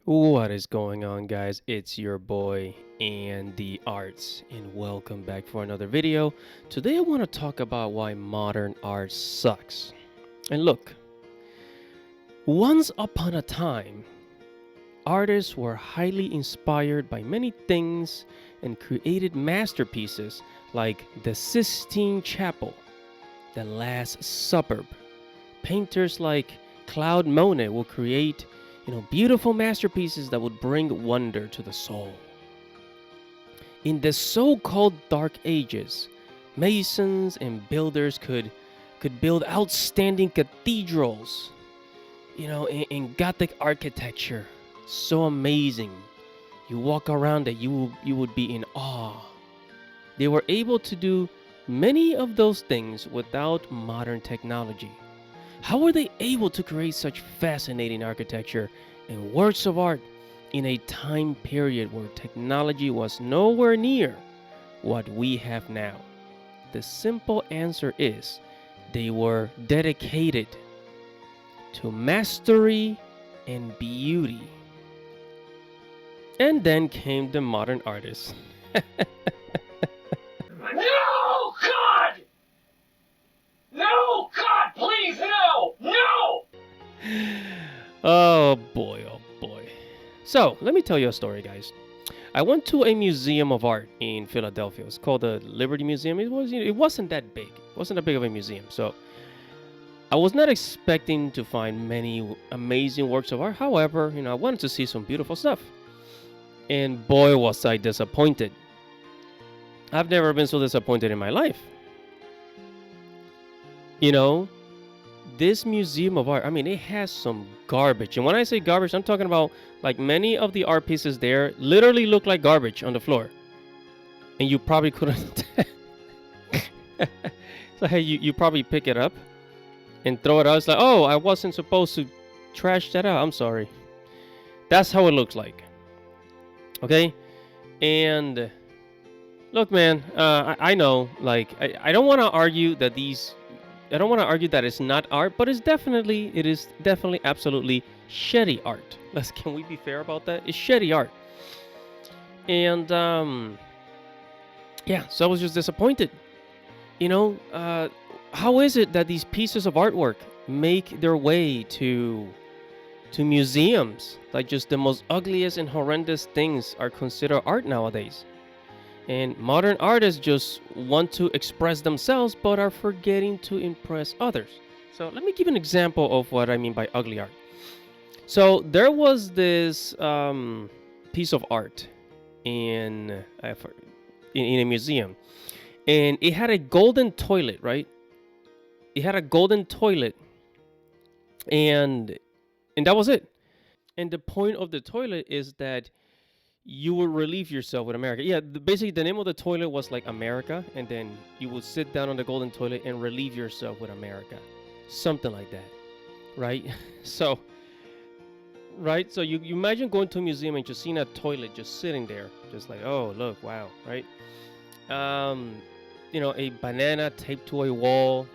What is going on, guys? It's your boy and the arts, and welcome back for another video. Today I want to talk about why modern art sucks. And look, once upon a time, artists were highly inspired by many things and created masterpieces like the Sistine Chapel, the Last Supper. Painters like Claude Monet will create beautiful masterpieces that would bring wonder to the soul. In the so-called Dark Ages, masons and builders could build outstanding cathedrals, in Gothic architecture. So amazing. You walk around it, you would be in awe. They were able to do many of those things without modern technology. How were they able to create such fascinating architecture and works of art in a time period where technology was nowhere near what we have now? The simple answer is they were dedicated to mastery and beauty. And then came the modern artists. No, God! No, God, please, no! No! Oh boy, oh boy. So, let me tell you a story, guys. I went to a museum of art in Philadelphia. It's called the Liberty Museum. It wasn't that big. It wasn't that big of a museum. So, I was not expecting to find many amazing works of art. However, I wanted to see some beautiful stuff. And boy, was I disappointed. I've never been so disappointed in my life. This museum of art, it has some garbage. And when I say garbage, I'm talking about like many of the art pieces there literally look like garbage on the floor. And you probably couldn't. So, hey, you probably pick it up and throw it out. It's like, oh, I wasn't supposed to trash that out. I'm sorry. That's how it looks like. Okay? And look, man, I know, like, I don't want to argue that I don't want to argue that it's not art, but it is definitely absolutely shitty art. Can we be fair about that? It's shitty art. And yeah, so I was just disappointed. How is it that these pieces of artwork make their way to museums? Like, just the most ugliest and horrendous things are considered art nowadays. And modern artists just want to express themselves but are forgetting to impress others. So let me give an example of what I mean by ugly art. So there was this piece of art in a museum, and it had a golden toilet, right? It had a golden toilet, and that was it. And the point of the toilet is that you would relieve yourself with America. Yeah, basically the name of the toilet was like America, and then you would sit down on the golden toilet and relieve yourself with America. Something like that, right? So, right? So you imagine going to a museum and just seeing a toilet just sitting there, just like, oh, look, wow, right? A banana taped to a wall,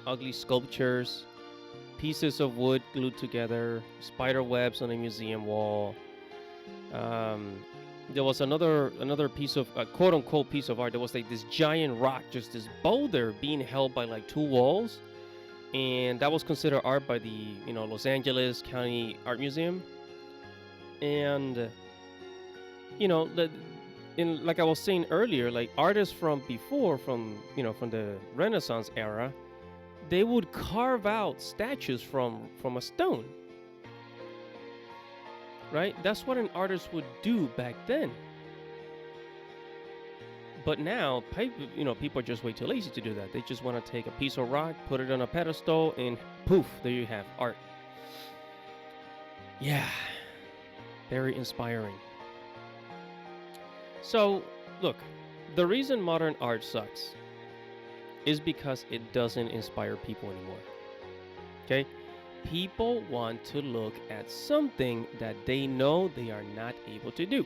ugly sculptures, pieces of wood glued together, spider webs on a museum wall. There was another piece of quote unquote piece of art. There was like this giant rock, just this boulder being held by like two walls, and that was considered art by the Los Angeles County Art Museum. And like I was saying earlier, like artists from before, from the Renaissance era, they would carve out statues from a stone. Right? That's what an artist would do back then. But now, people are just way too lazy to do that. They just want to take a piece of rock, put it on a pedestal, and poof, there you have art. Yeah, very inspiring. So, look, the reason modern art sucks is because it doesn't inspire people anymore. Okay? People want to look at something that they know they are not able to do.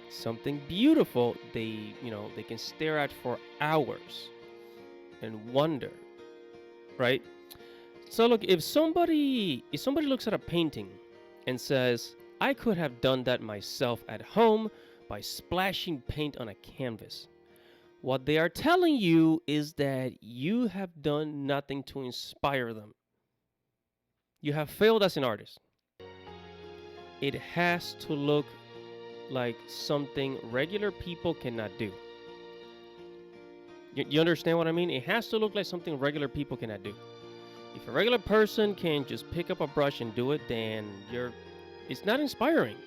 Something beautiful they can stare at for hours and wonder, right? So look, if somebody looks at a painting and says, I could have done that myself at home by splashing paint on a canvas. What they are telling you is that you have done nothing to inspire them. You have failed as an artist. It has to look like something regular people cannot do. You understand what I mean? It has to look like something regular people cannot do. If a regular person can just pick up a brush and do it, then it's not inspiring.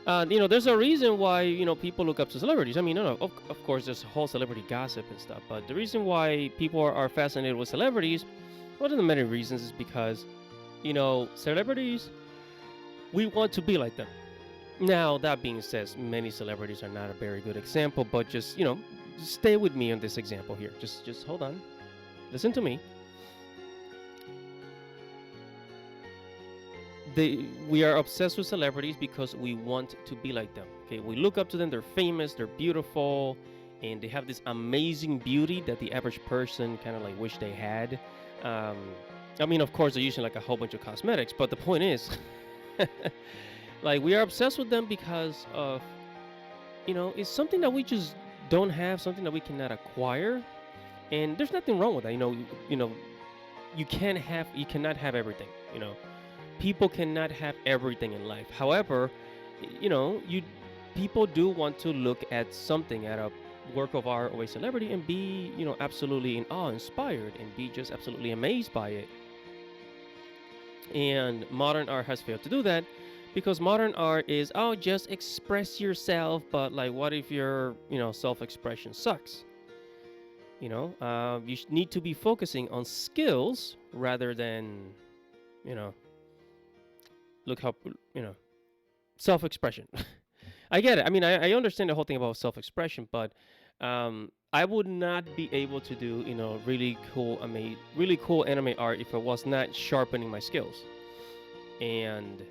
There's a reason why people look up to celebrities. I mean, no, of course, there's whole celebrity gossip and stuff. But the reason why people are fascinated with celebrities, one of the many reasons, is because celebrities, we want to be like them. Now, that being said, many celebrities are not a very good example, but just stay with me on this example here. Just hold on, listen to me. We are obsessed with celebrities because we want to be like them. Okay, we look up to them. They're famous, they're beautiful, and they have this amazing beauty that the average person kind of like wish they had. I mean, of course, they're using like a whole bunch of cosmetics, but the point is, like, we are obsessed with them because of, it's something that we just don't have, something that we cannot acquire, and there's nothing wrong with that. You cannot have everything. People cannot have everything in life. However, people do want to look at something, at a work of art or a celebrity, and be, absolutely in awe, inspired, and be just absolutely amazed by it. And modern art has failed to do that because modern art is, just express yourself. But like, what if your, self-expression sucks? You need to be focusing on skills rather than, look how, self-expression. I get it. I mean, I understand the whole thing about self-expression, but I would not be able to do, really cool anime art if I was not sharpening my skills. And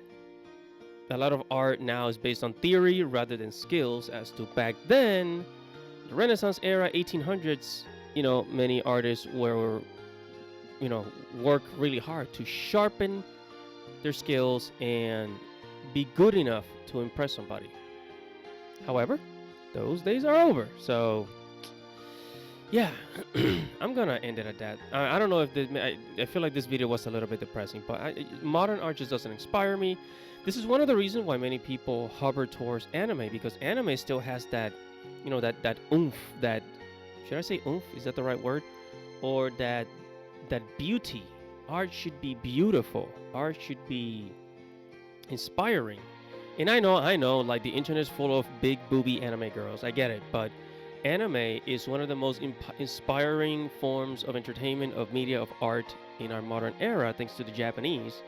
a lot of art now is based on theory rather than skills, as to back then, the Renaissance era, 1800s, many artists were, work really hard to sharpen their skills and be good enough to impress somebody. However, those days are over. So, yeah, I'm gonna end it at that. I don't know if I feel like this video was a little bit depressing, but modern art just doesn't inspire me. This is one of the reasons why many people hover towards anime, because anime still has that, that oomph, that, should I say oomph? Is that the right word? Or that beauty. Art should be beautiful. Art should be inspiring. And I know, like, the internet is full of big booby anime girls. I get it, but anime is one of the most inspiring forms of entertainment, of media, of art in our modern era, thanks to the Japanese.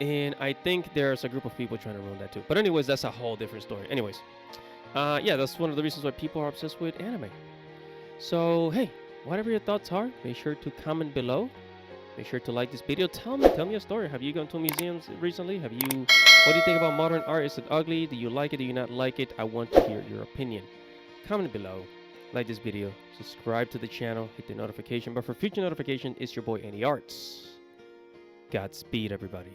And I think there's a group of people trying to ruin that too. But anyways, that's a whole different story. Anyways, yeah, that's one of the reasons why people are obsessed with anime. So, hey, whatever your thoughts are, make sure to comment below. Make sure to like this video. Tell me a story. Have you gone to museums recently? What do you think about modern art? Is it ugly? Do you like it? Do you not like it? I want to hear your opinion. Comment below. Like this video. Subscribe to the channel. Hit the notification. But for future notification, it's your boy Andy Arts. Godspeed, everybody.